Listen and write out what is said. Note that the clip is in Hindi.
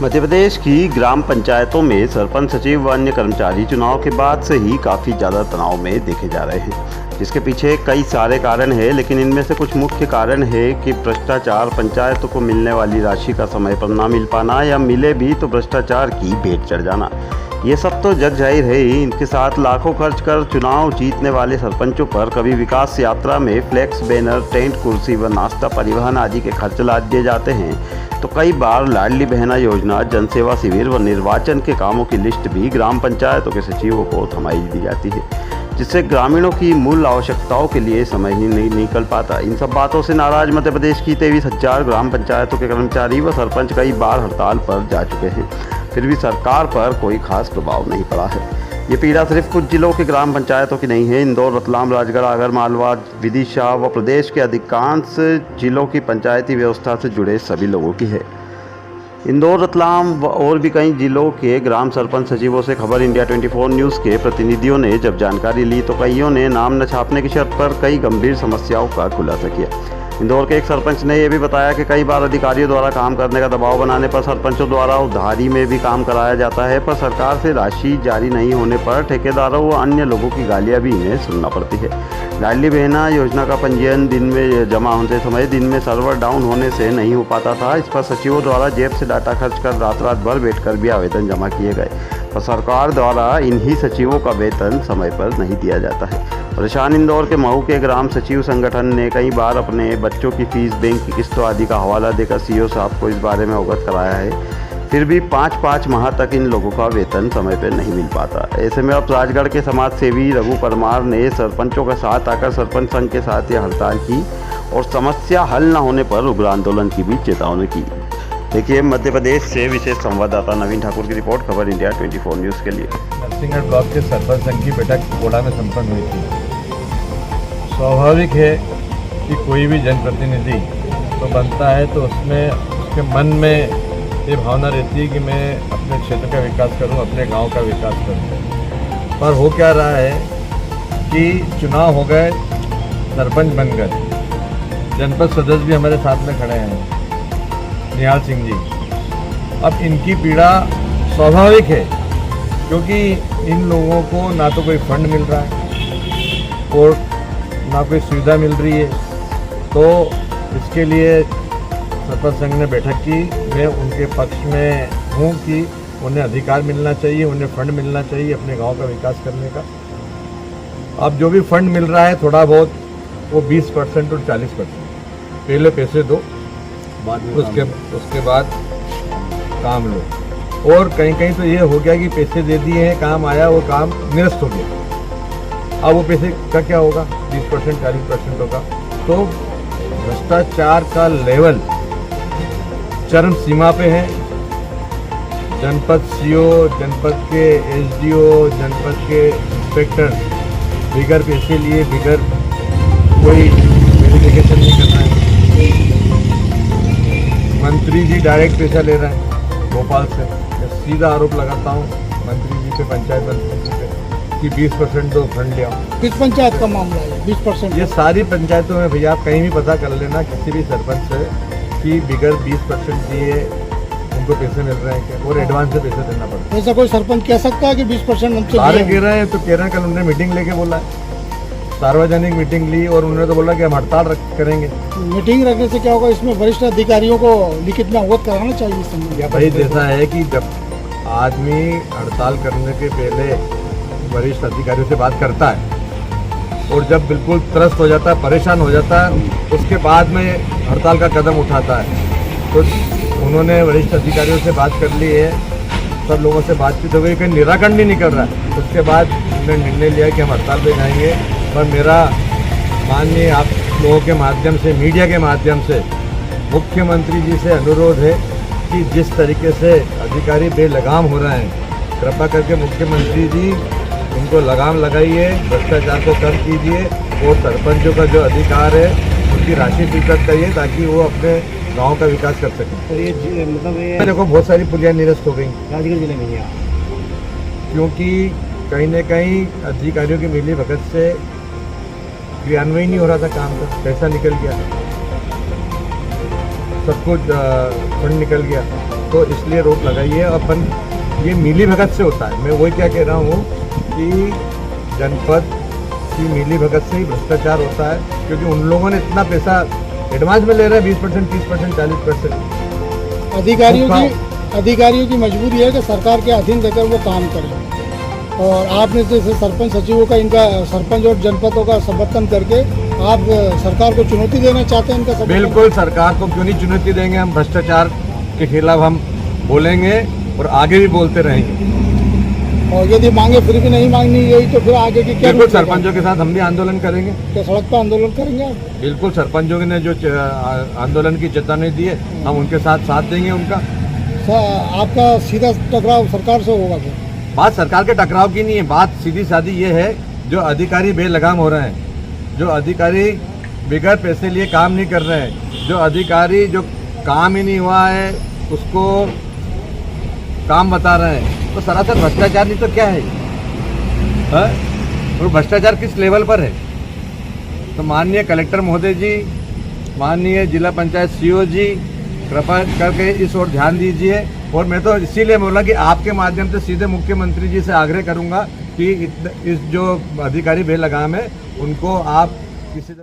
मध्य प्रदेश की ग्राम पंचायतों में सरपंच, सचिव व अन्य कर्मचारी चुनाव के बाद से ही काफ़ी ज़्यादा तनाव में देखे जा रहे हैं, जिसके पीछे कई सारे कारण हैं। लेकिन इनमें से कुछ मुख्य कारण है कि भ्रष्टाचार, पंचायतों को मिलने वाली राशि का समय पर ना मिल पाना या मिले भी तो भ्रष्टाचार की भेंट चढ़ जाना। ये सब तो जग जाहिर है ही। इनके साथ लाखों खर्च कर चुनाव जीतने वाले सरपंचों पर कभी विकास यात्रा में फ्लैक्स बैनर, टेंट, कुर्सी व नाश्ता, परिवहन आदि के खर्च लाद दिए जाते हैं, तो कई बार लाडली बहना योजना, जनसेवा शिविर व निर्वाचन के कामों की लिस्ट भी ग्राम पंचायतों के सचिवों को थमाई दी जाती है, जिससे ग्रामीणों की मूल आवश्यकताओं के लिए समय ही नहीं निकल पाता। इन सब बातों से नाराज मध्य प्रदेश की 23,000 ग्राम पंचायतों के कर्मचारी व सरपंच कई बार हड़ताल पर जा चुके हैं, फिर भी सरकार पर कोई खास प्रभाव नहीं पड़ा है। ये पीड़ा सिर्फ कुछ जिलों की ग्राम पंचायतों की नहीं है। इंदौर, रतलाम, राजगढ़, आगर मालवा, विदिशा व प्रदेश के अधिकांश जिलों की पंचायती व्यवस्था से जुड़े सभी लोगों की है। इंदौर, रतलाम व और भी कई जिलों के ग्राम सरपंच सचिवों से खबर इंडिया 24 न्यूज़ के प्रतिनिधियों ने जब जानकारी ली तो कईयों ने नाम न छापने की शर्त पर कई गंभीर समस्याओं का खुलासा किया। इंदौर के एक सरपंच ने यह भी बताया कि कई बार अधिकारियों द्वारा काम करने का दबाव बनाने पर सरपंचों द्वारा उधारी में भी काम कराया जाता है, पर सरकार से राशि जारी नहीं होने पर ठेकेदारों व अन्य लोगों की गालियां भी इन्हें सुनना पड़ती है। लाडली बहना योजना का पंजीयन दिन में जमा होते समय दिन में सर्वर डाउन होने से नहीं हो पाता था। इस पर सचिवों द्वारा जेब से डाटा खर्च कर रात रात भर बैठकर भी आवेदन जमा किए गए, पर सरकार द्वारा इन्हीं सचिवों का वेतन समय पर नहीं दिया जाता है। परेशान इंदौर के महू के ग्राम सचिव संगठन ने कई बार अपने बच्चों की फीस, बैंक की किस्तों आदि का हवाला देकर सीओ साहब को इस बारे में अवगत कराया है, फिर भी 5-5 माह तक इन लोगों का वेतन समय पर नहीं मिल पाता। ऐसे में अब राजगढ़ के समाज सेवी रघु परमार ने सरपंचों के साथ आकर सरपंच संघ के साथ यह हड़ताल की और समस्या हल न होने पर उग्र आंदोलन की भी चेतावनी की। देखिए मध्य प्रदेश से विशेष संवाददाता नवीन ठाकुर की रिपोर्ट, खबर इंडिया 24 न्यूज़ के लिए। नरसिंहगढ़ ब्लॉक के सरपंच संघ की बैठक कोड़ा में संपन्न हुई थी। स्वाभाविक है कि कोई भी जनप्रतिनिधि तो बनता है तो उसमें उसके मन में ये भावना रहती है कि मैं अपने क्षेत्र का विकास करूं, अपने गांव का विकास करूं। पर हो क्या रहा है कि चुनाव हो गए, सरपंच बन गए, जनपद सदस्य भी हमारे साथ में खड़े हैं, निहाल सिंह जी। अब इनकी पीड़ा स्वाभाविक है क्योंकि इन लोगों को ना तो कोई फंड मिल रहा है और ना कोई सुविधा मिल रही है। तो इसके लिए सरपंच संघ ने बैठक की। मैं उनके पक्ष में हूँ कि उन्हें अधिकार मिलना चाहिए, उन्हें फंड मिलना चाहिए अपने गांव का विकास करने का। अब जो भी फंड मिल रहा है थोड़ा बहुत, वो 20% और 40%। पहले पैसे दो, उसके बाद काम लो। और कहीं कहीं तो ये हो गया कि पैसे दे दिए हैं, काम आया, वो काम निरस्त हो गया। अब वो पैसे का क्या होगा? 20% 40% होगा। तो भ्रष्टाचार का लेवल चरम सीमा पे है। जनपद सीओ, जनपद के एसडीओ, जनपद के इंस्पेक्टर बिगर पैसे लिए, बिगर कोई वेरिफिकेशन नहीं कर रहा है। मंत्री जी डायरेक्ट पैसा ले रहे हैं भोपाल से। मैं सीधा आरोप लगाता हूँ मंत्री जी पे, पंचायत मंत्री जी पे कि 20% दो फंड ले आओ। किस पंचायत का मामला है 20%? ये सारी पंचायतों में भैया आप कहीं भी पता कर लेना किसी भी सरपंच से कि बिगर 20% दिए उनको पैसे मिल रहे हैं क्या, और एडवांस से पैसे देना पड़ता है। ऐसा कोई सरपंच कह सकता है कि 20% हमसे सारे कह रहे हैं, तो कह रहे हैं कल उन्होंने मीटिंग लेके बोला है, सार्वजनिक मीटिंग ली और उन्होंने तो बोला कि हम हड़ताल करेंगे। मीटिंग रखने से क्या होगा? इसमें वरिष्ठ अधिकारियों को लिखित में अवगत कराना चाहिए इस संबंध में। भाई जैसा है कि जब आदमी हड़ताल करने के पहले वरिष्ठ अधिकारियों से बात करता है और जब बिल्कुल त्रस्त हो जाता है, परेशान हो जाता है, उसके बाद में हड़ताल का कदम उठाता है। तो उन्होंने वरिष्ठ अधिकारियों से बात कर ली है, सब लोगों से बातचीत हो गई, कहीं निराकरण भी नहीं कर रहा है। उसके बाद उन्होंने निर्णय लिया कि हम हड़ताल पे जाएंगे। पर मेरा माननीय आप लोगों के माध्यम से, मीडिया के माध्यम से मुख्यमंत्री जी से अनुरोध है कि जिस तरीके से अधिकारी बेलगाम हो रहे हैं, कृपा करके मुख्यमंत्री जी उनको लगाम लगाइए, भ्रष्टाचार को कम कीजिए और सरपंचों का जो अधिकार है उनकी राशि स्वीकृत करिए ताकि वो अपने गांव का विकास कर सकें। तो ये मतलब ये देखो बहुत सारी पुलियाँ निरस्त हो गई राजगढ़ जिले में ही, क्योंकि कहीं न कहीं अधिकारियों की मिली भगत से क्रियान्वयन नहीं हो रहा था काम का, पैसा निकल गया, सब कुछ फंड निकल गया। तो इसलिए रोक लगाई है। अपन ये मिली भगत से होता है। मैं वही क्या कह रहा हूँ कि जनपद की मिली भगत से ही भ्रष्टाचार होता है, क्योंकि उन लोगों ने इतना पैसा एडवांस में ले रहे हैं 20%, 30%, 40%। अधिकारियों की मजबूरी है कि सरकार के अधीन रहकर वो काम करें, और आपने जैसे सरपंच सचिवों का, इनका सरपंच और जनपदों का समर्थन करके आप सरकार को चुनौती देना चाहते हैं इनका समर्थन? बिल्कुल, सरकार को क्यों नहीं चुनौती देंगे। हम भ्रष्टाचार के खिलाफ हम बोलेंगे और आगे भी बोलते रहेंगे। और यदि मांगे फिर भी नहीं मांगनी गई तो फिर आगे की क्या? बिल्कुल, सरपंचों के साथ हम भी आंदोलन करेंगे। क्या सड़क पर आंदोलन करेंगे आप? बिल्कुल, सरपंचों ने जो आंदोलन की चेतावनी दी है, हम उनके साथ देंगे उनका। आपका सीधा टकराव सरकार से होगा क्या? बात सरकार के टकराव की नहीं है, बात सीधी सादी ये है, जो अधिकारी बेलगाम हो रहे हैं, जो अधिकारी बगैर पैसे लिए काम नहीं कर रहे हैं, जो अधिकारी जो काम ही नहीं हुआ है उसको काम बता रहे हैं, तो सरासर भ्रष्टाचार नहीं तो क्या है? और भ्रष्टाचार किस लेवल पर है? तो माननीय कलेक्टर महोदय जी, माननीय जिला पंचायत सीईओ जी, कृपा करके इस ओर ध्यान दीजिए। और मैं तो इसीलिए बोला कि आपके माध्यम से सीधे मुख्यमंत्री जी से आग्रह करूंगा कि इस जो अधिकारी बेलगाम है उनको आप किसी